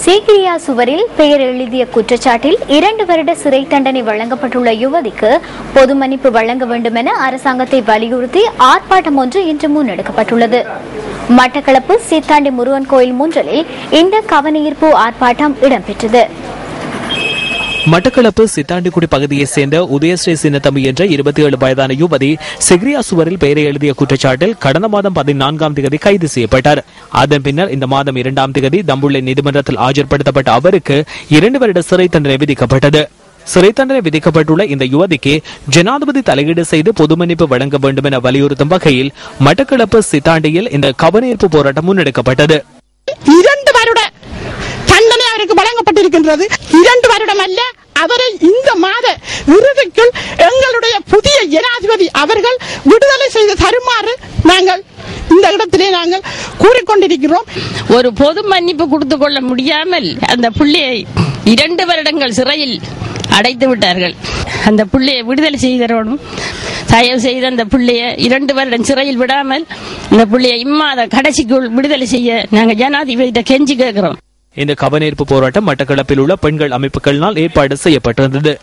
சீக்கிரியா சுவரில் பெயர் எழுதிய குற்றச்சாட்டில் 2 வருட சிறை தண்டனை வழங்கப்பட்டுள்ள யுவதிக்கு பொது மன்னிப்பு வழங்க வேண்டும் என அரசாங்கத்தை வலியுறுத்தி ஆர்ப்பாட்டம் ஒன்று இன்று முன்னெடுக்கப்பட்டுள்ளது. மட்டக்களப்பு சீத்தாண்டி முருகன் கோயில் முன்றலில் இந்த கவனஈர்ப்பு ஆர்ப்பாட்டம் இடம்பெற்றது. மட்டக்களப்பு சித்தாண்டிக்குடி பகுதியைச் சேர்ந்த உதயஸ்ரீ சின்னத்தம்பி என்ற 27 வயதான யுவதி சிகிரியா சுவரில் பெயரை எழுதிய குற்றச்சாட்டில் கடந்த மாதம் 14ஆம் தேதி கைது செய்யப்பட்டார். அதன் பின்னர் இந்த மாதம் 2ஆம் தேதி தம்புள்ளை நீதிமன்றத்தில் ஆஜர்படுத்தப்பட்ட அவருக்கு 2 வருட சிறை தண்டனை விதிக்கப்பட்டது. சிறை தண்டனை விதிக்கப்பட்டுள்ள இந்த யுவதிக்கு ஜனாதிபதி தலையீடு செய்து பொது மன்னிப்பு வழங்க வேண்டும் என வலியுறுத்தும் வகையில் மட்டக்களப்பு சித்தாண்டியில் இந்த கவனஈர்ப்பு போராட்டம் முன்னெடுக்கப்பட்டது. 2 வருட தண்டனை அவருக்கு வழங்கப்பட்டிருக்கின்றது. 2 வருடம் அல்ல, அவரை இந்த மாத இறுதிக்குள் எங்களுடைய புதிய ஜனாதிபதி அவர்கள் விடுதலை செய்து தருமாறு நாங்கள் இந்த இடத்திலே நாங்கள் கூறிக்கொண்டிருக்கிறோம். ஒரு பொது மன்னிப்பு கொடுத்து கொள்ள முடியாமல் அந்த பிள்ளையை 2 வருடங்கள் சிறையில் அடைத்து விட்டார்கள். அந்த பிள்ளையை விடுதலை செய்தரணும். தயவு செய்து அந்த பிள்ளைய 2 வருடம் சிறையில் விடாமல் இந்த பிள்ளையை இம்மாத கடைசிக்குள் விடுதலை செய்ய நாங்கள் ஜனாதிபதியிட்ட கெஞ்சி கேட்கிறோம். இந்த கவனஈர்ப்பு போராட்டம் மட்டக்களப்பில் உள்ள பெண்கள் அமைப்புகளினால் ஏற்பாடு செய்யப்பட்டிருந்தது.